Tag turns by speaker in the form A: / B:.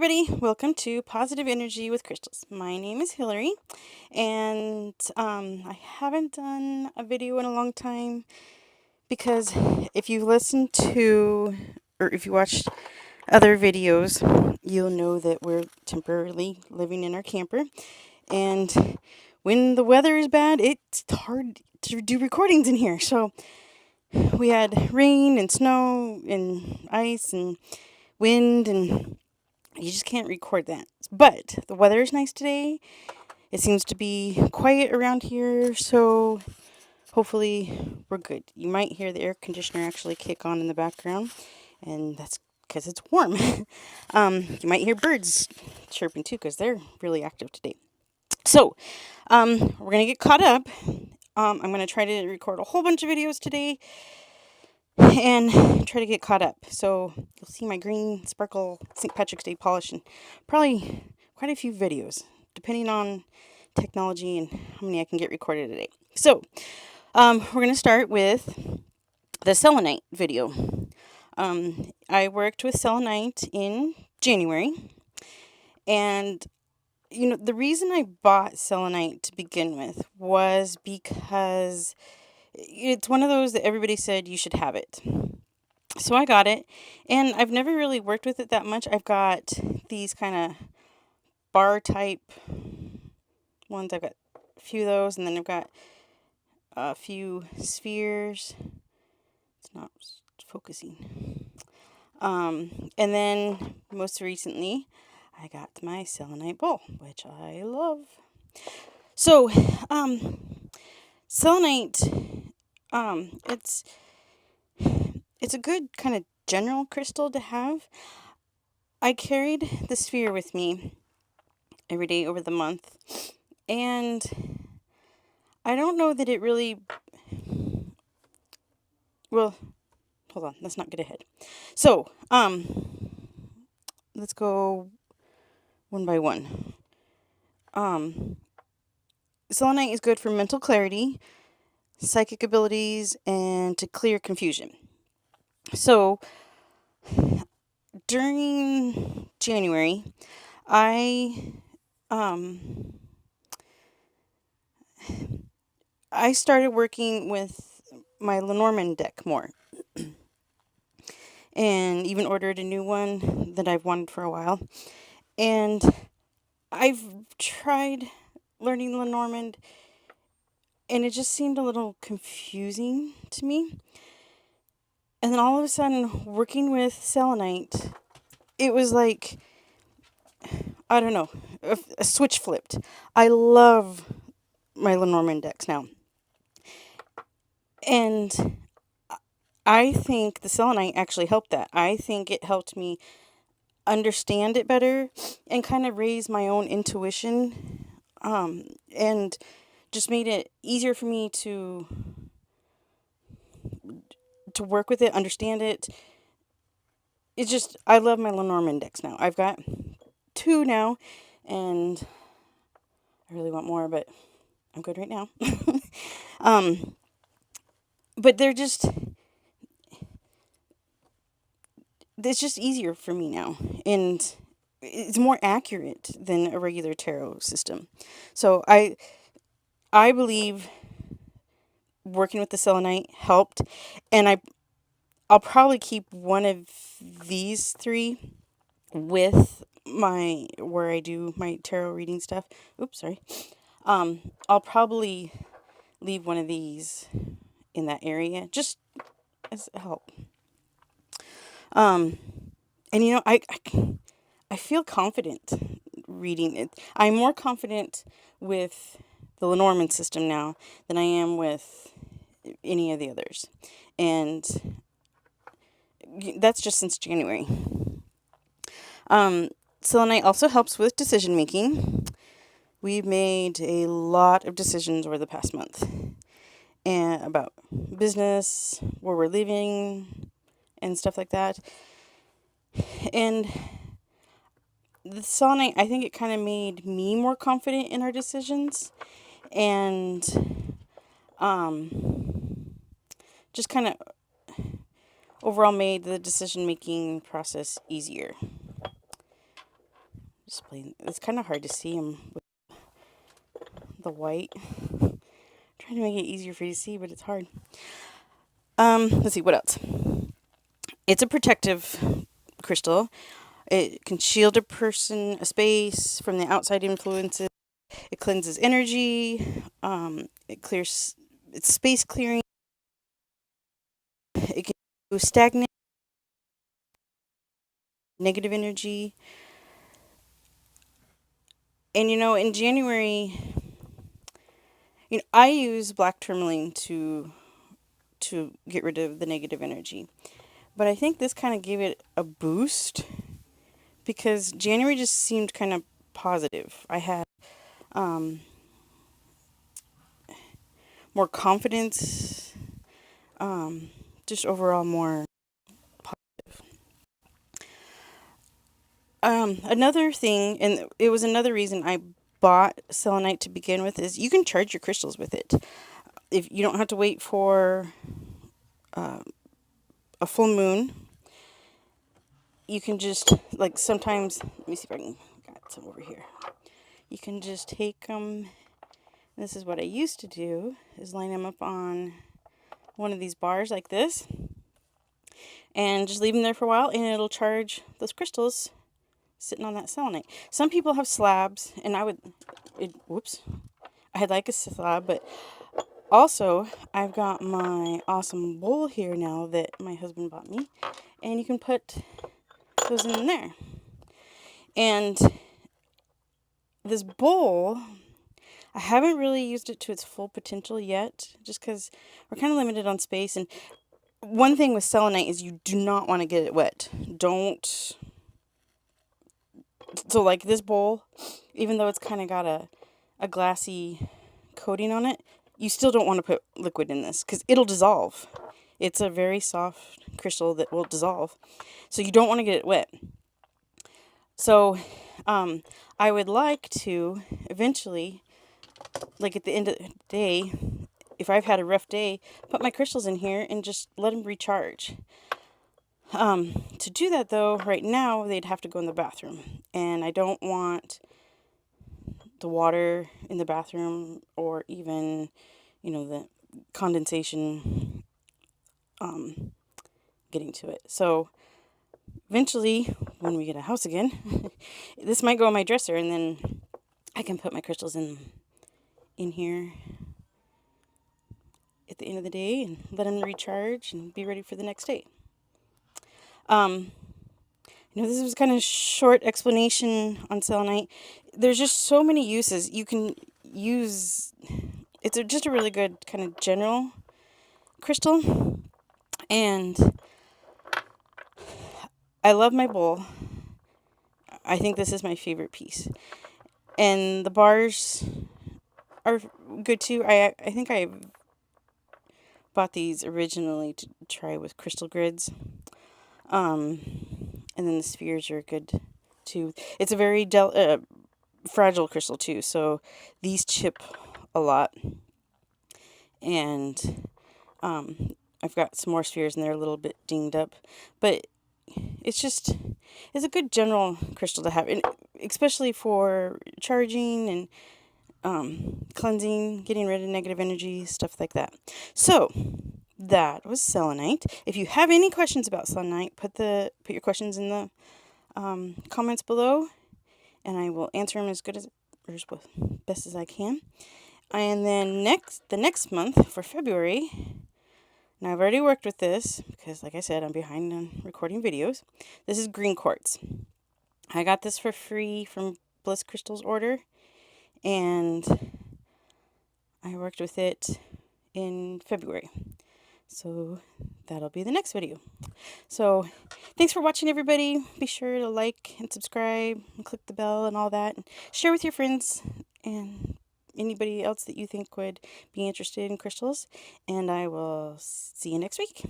A: everybody, welcome to Positive Energy with Crystals. My name is Hillary, and I haven't done a video in a long time because if you listened to or if you watched other videos, you'll know that we're temporarily living in our camper, and when the weather is bad, it's hard to do recordings in here. So we had rain and snow and ice and wind, and you just can't record that. But the weather is nice today. It seems to be quiet around here, so hopefully we're good. You might hear the air conditioner actually kick on in the background, and that's because it's warm. You might hear birds chirping too, because they're really active today. So, we're going to get caught up. I'm going to try to record a whole bunch of videos today and try to get caught up. So you'll see my green sparkle St. Patrick's Day polish and probably quite a few videos, depending on technology and how many I can get recorded today. So we're going to start with the selenite video. I worked with selenite in January, and the reason I bought selenite to begin with was because it's one of those that everybody said you should have it. So I got it, and I've never really worked with it that much. I've got these kind of bar type ones. I've got a few of those, and then I've got a few spheres. It's not focusing. And then most recently, I got my selenite bowl, which I love. So, selenite, it's a good kind of general crystal to have. I carried the sphere with me every day over the month, and I don't know that it really, well, hold on, let's not get ahead. So, let's go one by one. Selenite is good for mental clarity, psychic abilities, and to clear confusion. So, during January, I started working with my Lenormand deck more, and even ordered a new one that I've wanted for a while. And I've tried learning Lenormand, and it just seemed a little confusing to me. And then all of a sudden, working with selenite, it was like, I don't know, a switch flipped. I love my Lenormand decks now. And I think the selenite actually helped that. I think it helped me understand it better and kind of raise my own intuition, and just made it easier for me to work with it, understand it. It's just, I love my Lenormand decks now. I've got 2 now, and I really want more, but I'm good right now. But it's just easier for me now, and it's more accurate than a regular tarot system. So I believe working with the selenite helped, and I'll probably keep one of these 3 with where I do my tarot reading stuff. Oops, sorry. I'll probably leave one of these in that area just as help. And I feel confident reading it. I'm more confident with the Lenormand system now than I am with any of the others. And that's just since January. Selenite also helps with decision making. We've made a lot of decisions over the past month, and about business, where we're living, and stuff like that. And the selenite, I think it kind of made me more confident in our decisions, and just kind of overall made the decision making process easier. displaying. It's kind of hard to see them with the white. Trying to make it easier for you to see, but it's hard. Let's see, what else? It's a protective crystal. It can shield a person, a space from the outside influences. It cleanses energy. It clears. It's space clearing. It can do stagnant negative energy. And in January, I use black tourmaline to get rid of the negative energy. But I think this kind of gave it a boost because January just seemed kind of positive. I had more confidence, just overall more positive. Another thing, and it was another reason I bought selenite to begin with, is you can charge your crystals with it. If you don't have to wait for a full moon, you can just, like, sometimes, let me see if I can got some over here. You can just take them. This is what I used to do, is line them up on one of these bars like this and just leave them there for a while, and it'll charge those crystals sitting on that selenite. Some people have slabs, and I like a slab, but also I've got my awesome bowl here now that my husband bought me, and you can put those in there. And this bowl, I haven't really used it to its full potential yet, just because we're kind of limited on space. And one thing with selenite is you do not want to get it wet. So like this bowl, even though it's kind of got a glassy coating on it, you still don't want to put liquid in this because it'll dissolve. It's a very soft crystal that will dissolve. So you don't want to get it wet. So I would like to eventually, like at the end of the day, if I've had a rough day, put my crystals in here and just let them recharge. To do that, though, right now, they'd have to go in the bathroom. And I don't want the water in the bathroom or even, the condensation getting to it. So eventually, when we get a house again, this might go on my dresser, and then I can put my crystals in here at the end of the day and let them recharge and be ready for the next day. This was kind of short explanation on selenite. There's just so many uses you can use. It's just a really good kind of general crystal, and I love my bowl. I think this is my favorite piece, and the bars are good too. I think I bought these originally to try with crystal grids. And then the spheres are good too. It's a very fragile crystal too, so these chip a lot. And I've got some more spheres and they're a little bit dinged up, but it's a good general crystal to have, and especially for charging and cleansing, getting rid of negative energy, stuff like that. So that was selenite. If you have any questions about selenite, put your questions in the comments below, and I will answer them as best as I can. And then the next month for February, now I've already worked with this because, like I said, I'm behind on recording videos. This is green quartz. I got this for free from Bliss Crystal's order, and I worked with it in February. So that'll be the next video. So thanks for watching, everybody. Be sure to like and subscribe and click the bell and all that. And share with your friends and anybody else that you think would be interested in crystals. And I will see you next week.